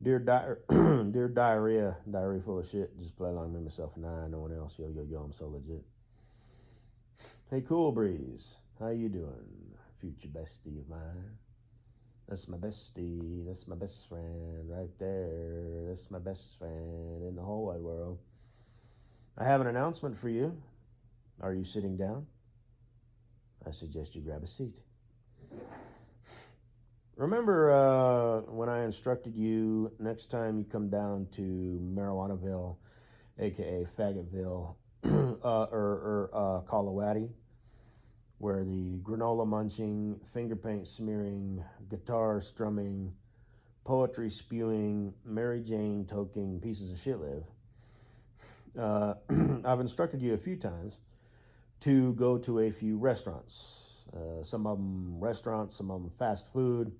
Dear diarrhea, diarrhea full of shit. Just play along with myself and I, no one else. Yo, yo, yo, I'm so legit. Hey-KooBreeze, how you doing? Future bestie of mine. That's my bestie. That's my best friend right there. That's my best friend in the whole wide world. I have an announcement for you. Are you sitting down? I suggest you grab a seat. Remember when I instructed you next time you come down to Marijuanaville, aka Faggotville, or Colawatti, where the granola munching, finger paint smearing, guitar strumming, poetry spewing, Mary Jane toking pieces of shit live. I've instructed you a few times to go to a few restaurants. Some of them restaurants, some of them fast food.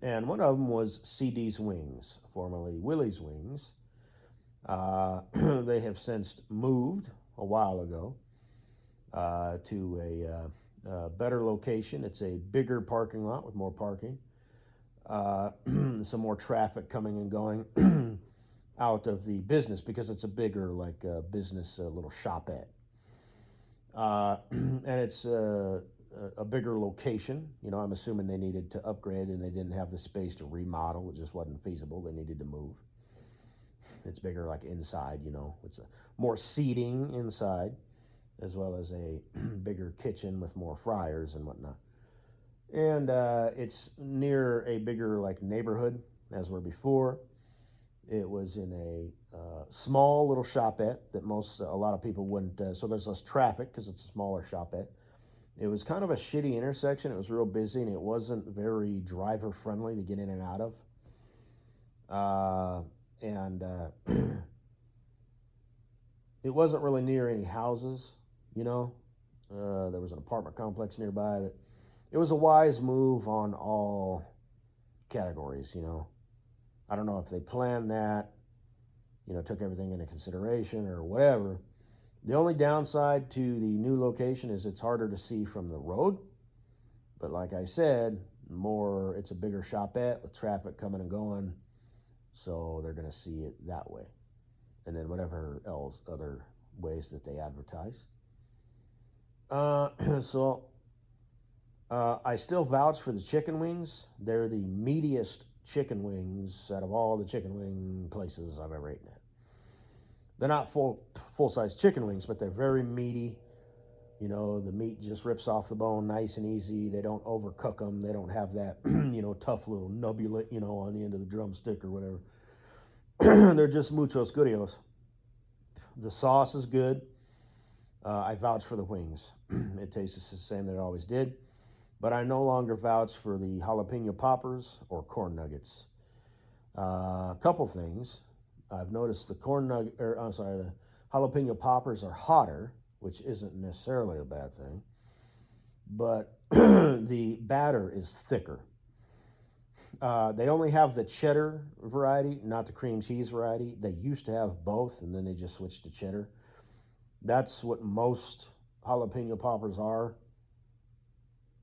And one of them was CD's Wings, formerly Willie's Wings. They have since moved a while ago to a better location. It's a bigger parking lot with more parking, some more traffic coming and going out of the business because it's a bigger like business little shopette. And it's a bigger location. You know, I'm assuming they needed to upgrade and they didn't have the space to remodel. It just wasn't feasible. They needed to move. It's bigger, like inside. You know, it's more seating inside, as well as a bigger kitchen with more fryers and whatnot. And it's near a bigger like neighborhood as were before. It was in a small little shopette that a lot of people wouldn't. So there's less traffic because it's a smaller shopette. It was kind of a shitty intersection. It was real busy and it wasn't very driver friendly to get in and out of. And it wasn't really near any houses, you know. There was an apartment complex nearby. But it was a wise move on all categories, you know. I don't know if they planned that, you know, took everything into consideration or whatever. The only downside to the new location is it's harder to see from the road. But like I said, it's a bigger shopette with traffic coming and going. So they're going to see it that way. And then whatever else, other ways that they advertise. So I still vouch for the chicken wings. They're the meatiest chicken wings out of all the chicken wing places I've ever eaten at. They're not full size chicken wings, but they're very meaty. You know, the meat just rips off the bone nice and easy. They don't overcook them. They don't have that, you know, tough little nubulate, you know, on the end of the drumstick or whatever. They're just muchos gurios. The sauce is good. I vouch for the wings. It tastes the same that it always did. But I no longer vouch for the jalapeno poppers or corn nuggets. A couple things. I've noticed the the jalapeno poppers are hotter, which isn't necessarily a bad thing. But the batter is thicker. They only have the cheddar variety, not the cream cheese variety. They used to have both, and then they just switched to cheddar. That's what most jalapeno poppers are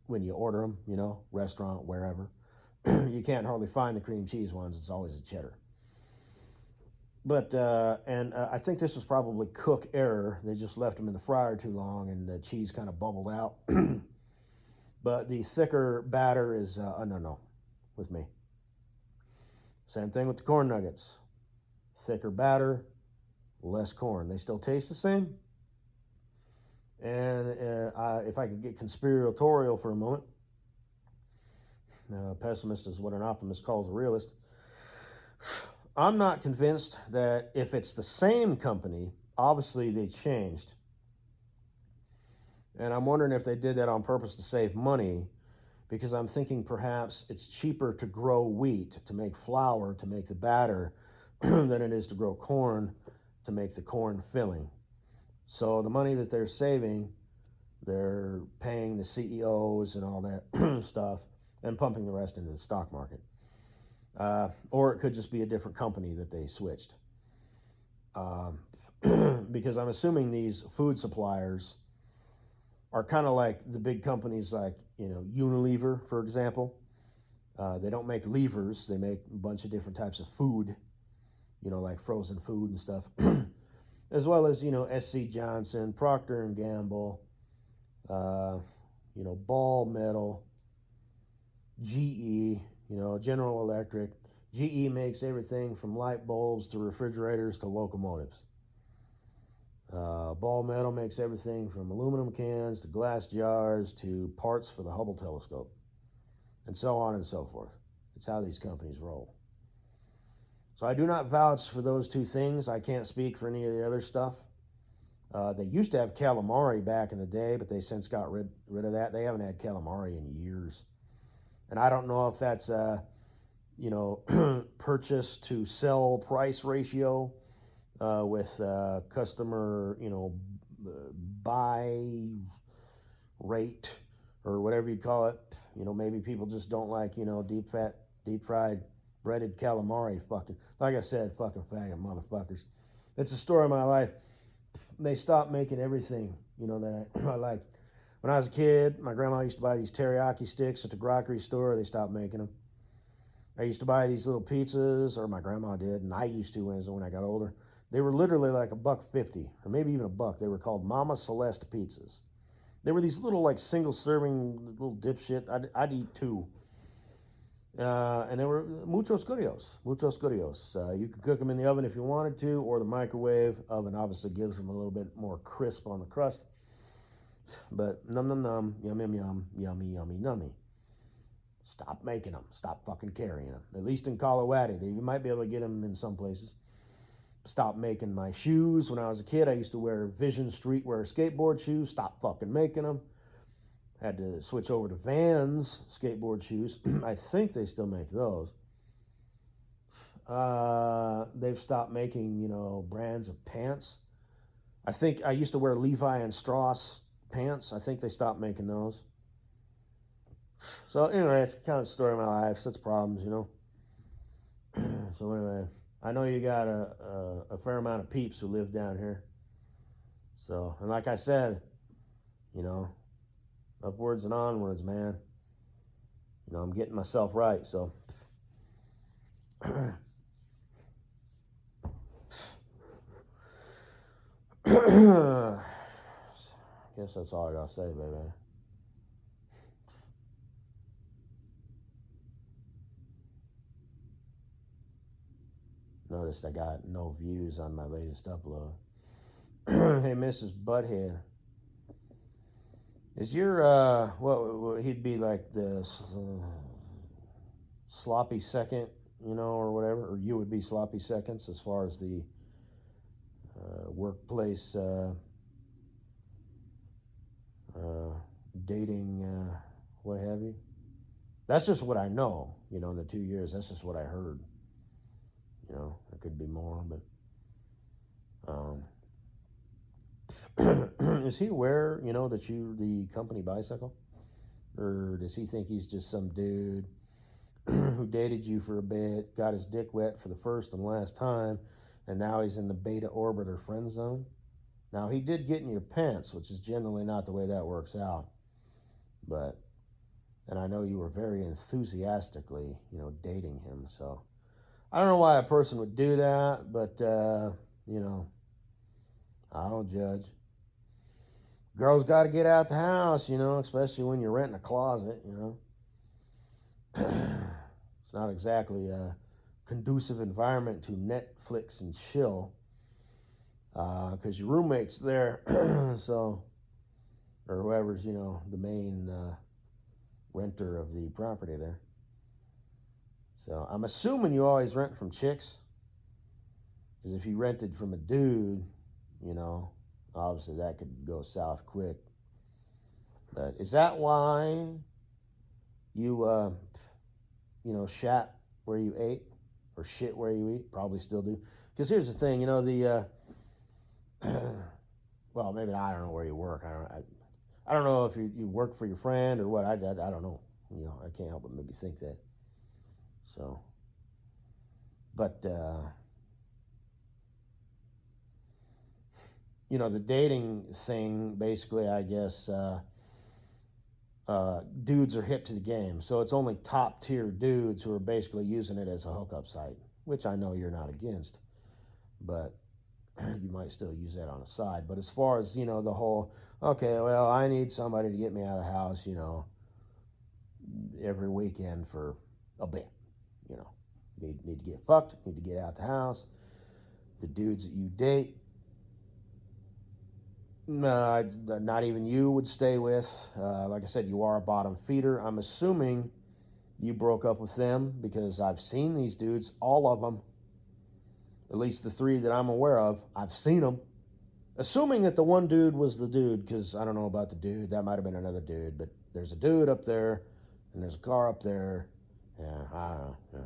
when you order them, you know, restaurant, wherever. You can't hardly find the cream cheese ones. It's always a cheddar. But I think this was probably cook error. They just left them in the fryer too long, and the cheese kind of bubbled out. But the thicker batter is no with me. Same thing with the corn nuggets. Thicker batter, less corn. They still taste the same. And if I could get conspiratorial for a moment, pessimist is what an optimist calls a realist. I'm not convinced that if it's the same company, obviously they changed. And I'm wondering if they did that on purpose to save money, because I'm thinking perhaps it's cheaper to grow wheat, to make flour, to make the batter, than it is to grow corn, to make the corn filling. So the money that they're saving, they're paying the CEOs and all that stuff and pumping the rest into the stock market. Or it could just be a different company that they switched. Because I'm assuming these food suppliers are kind of like the big companies like, you know, Unilever, for example. They don't make levers. They make a bunch of different types of food, like frozen food and stuff, as well as SC Johnson, Procter and Gamble, uh, Ball Metal, GE, General Electric. GE makes everything from light bulbs to refrigerators to locomotives. Ball Metal makes everything from aluminum cans to glass jars to parts for the Hubble telescope, and so on and so forth. It's how these companies roll. So I do not vouch for those two things. I can't speak for any of the other stuff. They used to have calamari back in the day, but they since got rid of that. They haven't had calamari in years. And I don't know if that's purchase to sell price ratio with customer, buy rate or whatever you call it. Maybe people just don't like, deep fried breaded calamari. Fucking, like I said, fucking faggot motherfuckers. It's a story of my life. They stopped making everything, that I like. When I was a kid, my grandma used to buy these teriyaki sticks at the grocery store. They stopped making them. I used to buy these little pizzas, or my grandma did, and I used to when I got older. They were literally like $1.50, or maybe even $1. They were called Mama Celeste pizzas. They were these little like single serving little dipshit. I'd eat two. And they were muchos gurios. Muchos gurios. You could cook them in the oven if you wanted to, or the microwave oven obviously gives them a little bit more crisp on the crust. But num num num, yum yum yum, yummy yummy nummy. Stop making them. Stop fucking carrying them. At least in Colorado, you might be able to get them in some places. Stop making my shoes. When I was a kid, I used to wear Vision Streetwear skateboard shoes. Stop fucking making them. Had to switch over to Vans skateboard shoes. I think they still make those. They've stopped making, brands of pants. I think I used to wear Levi and Strauss pants. I think they stopped making those. So anyway, it's kind of the story of my life. Such problems, So anyway, I know you got a fair amount of peeps who live down here. So, and like I said, upwards and onwards, man. I'm getting myself right, so. Guess that's all I gotta say, baby. Noticed I got no views on my latest upload. Hey, Mrs. Butthead. Is your, what he'd be like the sloppy second, or whatever, or you would be sloppy seconds as far as the workplace dating, what have you. That's just what I know, in the 2 years. That's just what I heard. There could be more, but is he aware, that you the company bicycle? Or does he think he's just some dude who dated you for a bit, got his dick wet for the first and last time, and now he's in the beta orbiter friend zone? Now, he did get in your pants, which is generally not the way that works out. But, and I know you were very enthusiastically, dating him. So, I don't know why a person would do that, but, I don't judge. Girls got to get out the house, especially when you're renting a closet, It's not exactly a conducive environment to Netflix and chill, because your roommate's there, so, or whoever's, the main renter of the property there. So I'm assuming you always rent from chicks, because if you rented from a dude, obviously that could go south quick. But is that why you, shat where you ate, or shit where you eat? Probably still do. Because here's the thing, the, well, maybe I don't know where you work. I don't know if you work for your friend or what. I don't know. I can't help but maybe think that. So, but, the dating thing, basically, I guess, dudes are hip to the game. So it's only top tier dudes who are basically using it as a hookup site, which I know you're not against, but you might still use that on the side. But as far as, the whole, okay, well, I need somebody to get me out of the house, every weekend for a bit, you know. Need to get fucked, need to get out the house. The dudes that you date, not even you would stay with. Like I said, you are a bottom feeder. I'm assuming you broke up with them because I've seen these dudes, all of them, at least the three that I'm aware of, I've seen them. Assuming that the one dude was the dude, because I don't know about the dude, that might have been another dude, but there's a dude up there, and there's a car up there. Yeah, I don't know. Yeah.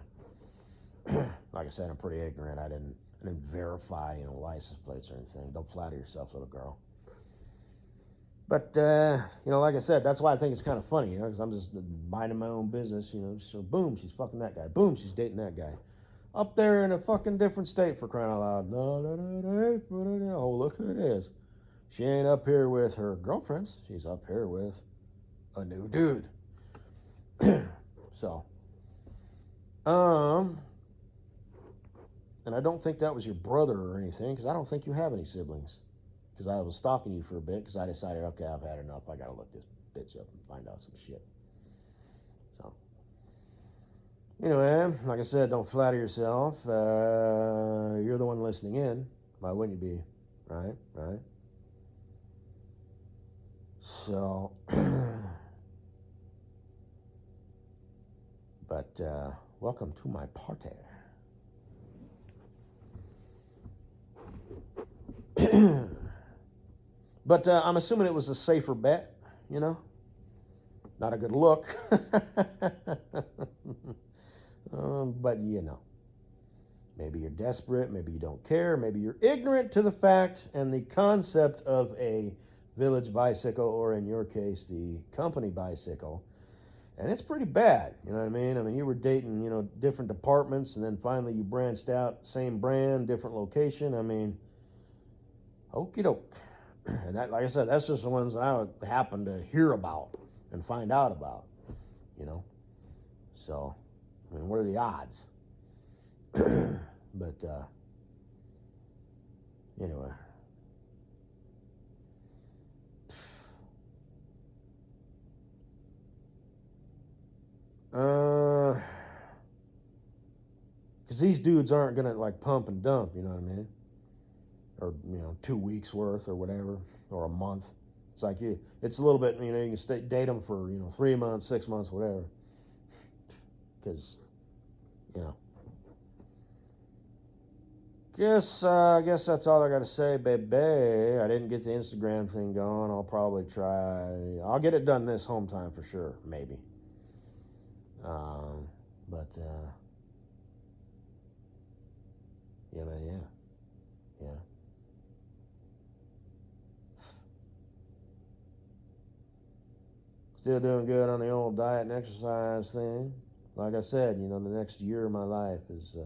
Like I said, I'm pretty ignorant. I didn't verify, license plates or anything. Don't flatter yourself, little girl. But like I said, that's why I think it's kind of funny, because I'm just minding my own business, So boom, she's fucking that guy. Boom, she's dating that guy. Up there in a fucking different state, for crying out loud. No. Oh, look who it is. She ain't up here with her girlfriends. She's up here with a new dude. So, and I don't think that was your brother or anything, because I don't think you have any siblings. Because I was stalking you for a bit, because I decided, okay, I've had enough. I gotta look this bitch up and find out some shit. So, anyway, like I said, don't flatter yourself. You're the one listening in. Why wouldn't you be? Right? So, but welcome to my party. But I'm assuming it was a safer bet, Not a good look. But, maybe you're desperate, maybe you don't care, maybe you're ignorant to the fact and the concept of a village bicycle, or in your case, the company bicycle. And it's pretty bad, you know what I mean? I mean, you were dating, different departments, and then finally you branched out, same brand, different location. I mean, okie doke. And that, like I said, that's just the ones that I happen to hear about and find out about, So, I mean, what are the odds? But, anyway. Because these dudes aren't going to, like, pump and dump, you know what I mean? Or, 2 weeks worth or whatever, or a month. It's like it's a little bit, you can date them for, 3 months, 6 months, whatever. Because, I guess that's all I got to say, baby. I didn't get the Instagram thing going. I'll probably try. I'll get it done this home time for sure, maybe. But yeah, man, yeah. Still doing good on the old diet and exercise thing. Like I said, the next year of my life is.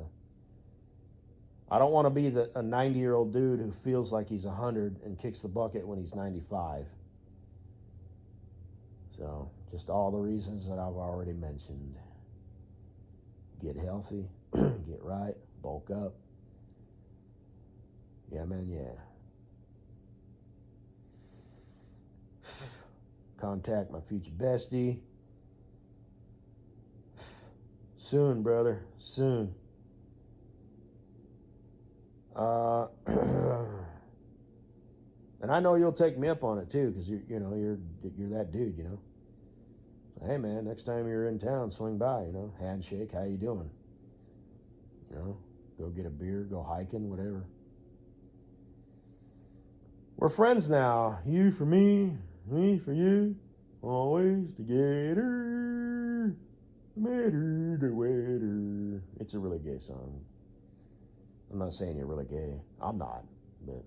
I don't want to be a 90-year-old dude who feels like he's 100 and kicks the bucket when he's 95. So, just all the reasons that I've already mentioned. Get healthy, get right, bulk up. Yeah, man, yeah. Contact my future bestie. Soon, brother, soon. And I know you'll take me up on it too, because you're that dude, Hey man, next time you're in town, swing by, handshake, how you doing? Go get a beer, go hiking, whatever. We're friends now. You for me for you, always together. Matter the weather. It's a really gay song. I'm not saying you're really gay. I'm not, but